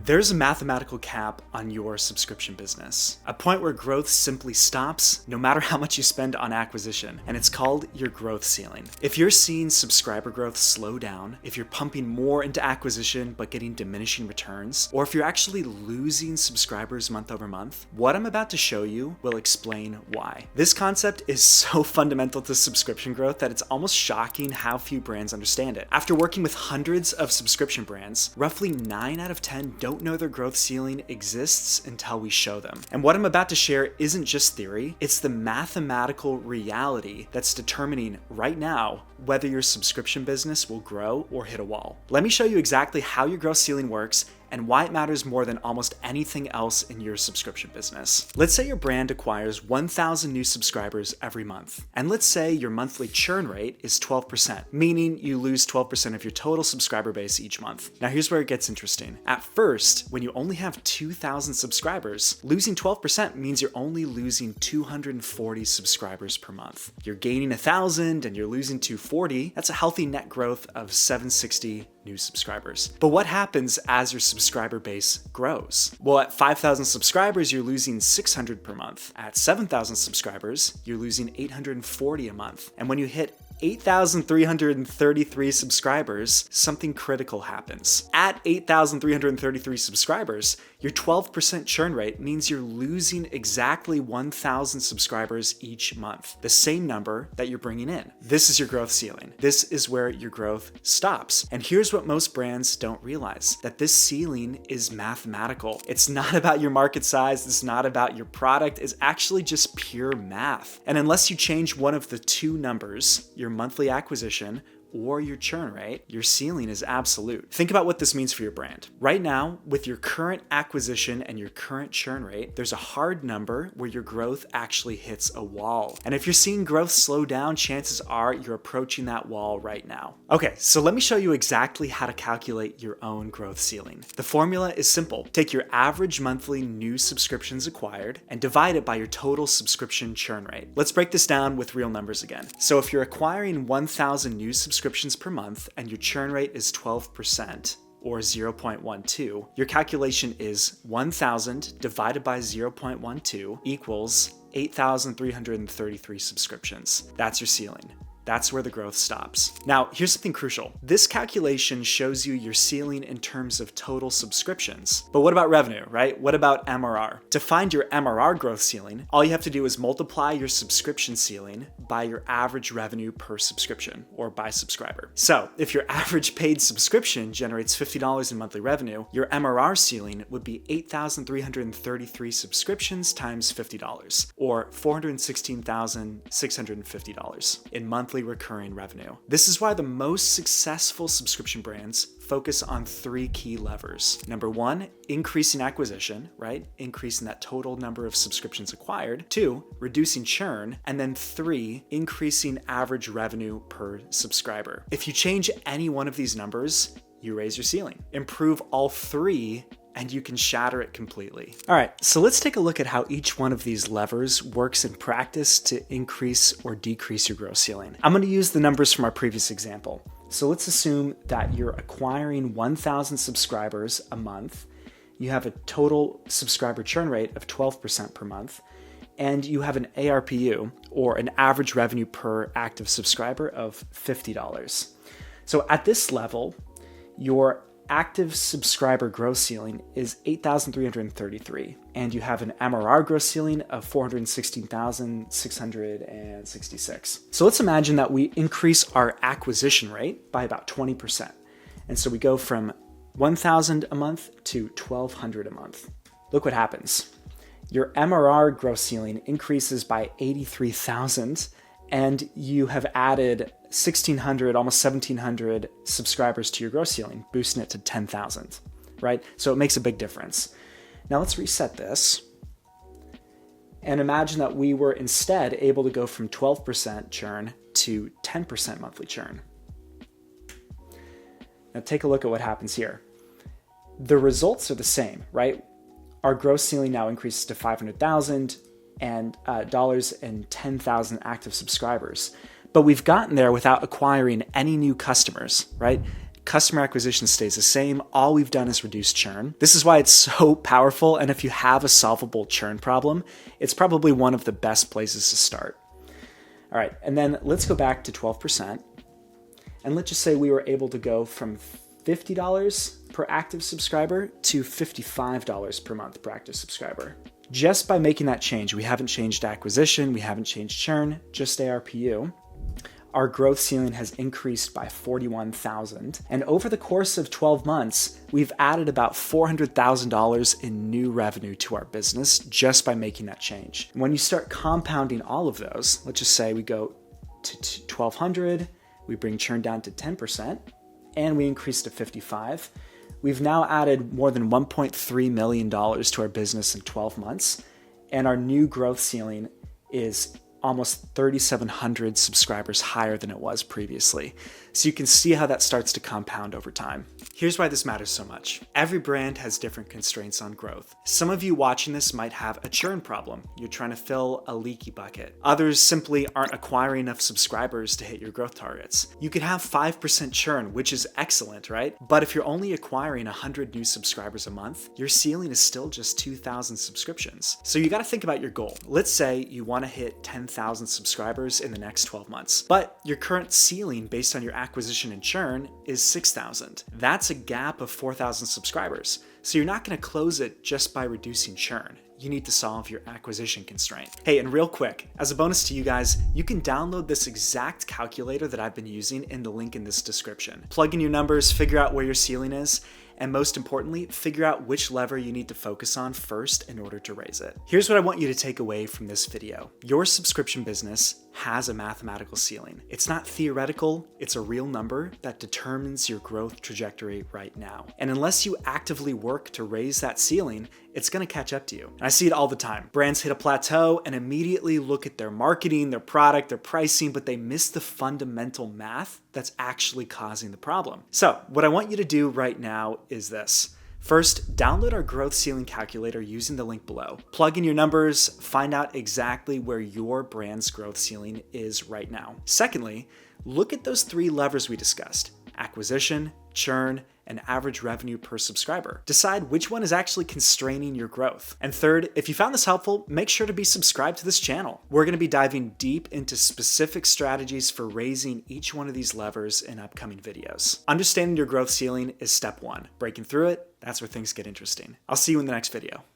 There's a mathematical cap on your subscription business, a point where growth simply stops no matter how much you spend on acquisition, and it's called your growth ceiling. If you're seeing subscriber growth slow down, if you're pumping more into acquisition but getting diminishing returns, or if you're actually losing subscribers month over month, what I'm about to show you will explain why. This concept is so fundamental to subscription growth that it's almost shocking how few brands understand it. After working with hundreds of subscription brands, roughly 9 out of 10 don't know their growth ceiling exists until we show them. And what I'm about to share isn't just theory, it's the mathematical reality that's determining right now whether your subscription business will grow or hit a wall. Let me show you exactly how your growth ceiling works and why it matters more than almost anything else in your subscription business. Let's say your brand acquires 1,000 new subscribers every month. And let's say your monthly churn rate is 12%, meaning you lose 12% of your total subscriber base each month. Now here's where it gets interesting. At first, when you only have 2,000 subscribers, losing 12% means you're only losing 240 subscribers per month. You're gaining 1,000 and you're losing 240. That's a healthy net growth of 760 new subscribers. But what happens as your subscriber base grows? Well, at 5,000 subscribers, you're losing 600 per month. At 7,000 subscribers, you're losing 840 a month. And when you hit 8,333 subscribers, something critical happens. At 8,333 subscribers, your 12% churn rate means you're losing exactly 1,000 subscribers each month, the same number that you're bringing in. This is your growth ceiling. This is where your growth stops. And here's what most brands don't realize, that this ceiling is mathematical. It's not about your market size, it's not about your product, it's actually just pure math. And unless you change one of the two numbers, your monthly acquisition or your churn rate, your ceiling is absolute. Think about what this means for your brand. Right now, with your current acquisition and your current churn rate, there's a hard number where your growth actually hits a wall. And if you're seeing growth slow down, chances are you're approaching that wall right now. Okay, so let me show you exactly how to calculate your own growth ceiling. The formula is simple. Take your average monthly new subscriptions acquired and divide it by your total subscription churn rate. Let's break this down with real numbers again. So if you're acquiring 1,000 new subscriptions per month and your churn rate is 12%, or 0.12, your calculation is 1,000 divided by 0.12 equals 8,333 subscriptions. That's your ceiling. That's where the growth stops. Now, here's something crucial. This calculation shows you your ceiling in terms of total subscriptions. But what about revenue, right? What about MRR? To find your MRR growth ceiling, all you have to do is multiply your subscription ceiling by your average revenue per subscription, or by subscriber. So if your average paid subscription generates $50 in monthly revenue, your MRR ceiling would be 8,333 subscriptions times $50, or $416,650 in monthly recurring revenue. This is why the most successful subscription brands focus on 3 key levers. Number 1, increasing acquisition, right? Increasing that total number of subscriptions acquired. 2, reducing churn. And then 3, increasing average revenue per subscriber. If you change any one of these numbers, you raise your ceiling. Improve all 3 and you can shatter it completely. All right, so let's take a look at how each one of these levers works in practice to increase or decrease your growth ceiling. I'm gonna use the numbers from our previous example. So let's assume that you're acquiring 1,000 subscribers a month, you have a total subscriber churn rate of 12% per month, and you have an ARPU, or an average revenue per active subscriber, of $50. So at this level, your active subscriber growth ceiling is 8,333, and you have an MRR growth ceiling of 416,666. So let's imagine that we increase our acquisition rate by about 20%. And so we go from 1,000 a month to 1,200 a month. Look what happens. Your MRR growth ceiling increases by 83,000, and you have added 1,600, almost 1,700 subscribers to your growth ceiling, boosting it to 10,000, right? So it makes a big difference. Now let's reset this and imagine that we were instead able to go from 12% churn to 10% monthly churn. Now take a look at what happens here. The results are the same, right? Our growth ceiling now increases to $500,000 and dollars and 10,000 active subscribers. But we've gotten there without acquiring any new customers, right? Customer acquisition stays the same. All we've done is reduce churn. This is why it's so powerful. And if you have a solvable churn problem, it's probably one of the best places to start. All right, and then let's go back to 12%. And let's just say we were able to go from $50 per active subscriber to $55 per month per active subscriber. Just by making that change, we haven't changed acquisition, we haven't changed churn, just ARPU. Our growth ceiling has increased by $41,000. And over the course of 12 months, we've added about $400,000 in new revenue to our business just by making that change. And when you start compounding all of those, let's just say we go to 1,200, we bring churn down to 10%, and we increase to 55. We've now added more than $1.3 million to our business in 12 months, and our new growth ceiling is almost 3,700 subscribers higher than it was previously. So you can see how that starts to compound over time. Here's why this matters so much. Every brand has different constraints on growth. Some of you watching this might have a churn problem. You're trying to fill a leaky bucket. Others simply aren't acquiring enough subscribers to hit your growth targets. You could have 5% churn, which is excellent, right? But if you're only acquiring 100 new subscribers a month, your ceiling is still just 2,000 subscriptions. So you got to think about your goal. Let's say you want to hit 10,000 subscribers in the next 12 months, but your current ceiling based on your acquisition and churn is 6,000. That's a gap of 4,000 subscribers. So you're not going to close it just by reducing churn. You need to solve your acquisition constraint. Hey, and real quick, as a bonus to you guys, you can download this exact calculator that I've been using in the link in this description. Plug in your numbers, figure out where your ceiling is, and most importantly, figure out which lever you need to focus on first in order to raise it. Here's what I want you to take away from this video. Your subscription business has a mathematical ceiling. It's not theoretical, it's a real number that determines your growth trajectory right now. And unless you actively work to raise that ceiling, it's gonna catch up to you. And I see it all the time. Brands hit a plateau and immediately look at their marketing, their product, their pricing, but they miss the fundamental math that's actually causing the problem. So what I want you to do right now is this. First, download our growth ceiling calculator using the link below. Plug in your numbers, find out exactly where your brand's growth ceiling is right now. Secondly, look at those 3 levers we discussed: acquisition, churn, and average revenue per subscriber. Decide which one is actually constraining your growth. And third, if you found this helpful, make sure to be subscribed to this channel. We're gonna be diving deep into specific strategies for raising each one of these levers in upcoming videos. Understanding your growth ceiling is step 1. Breaking through it, that's where things get interesting. I'll see you in the next video.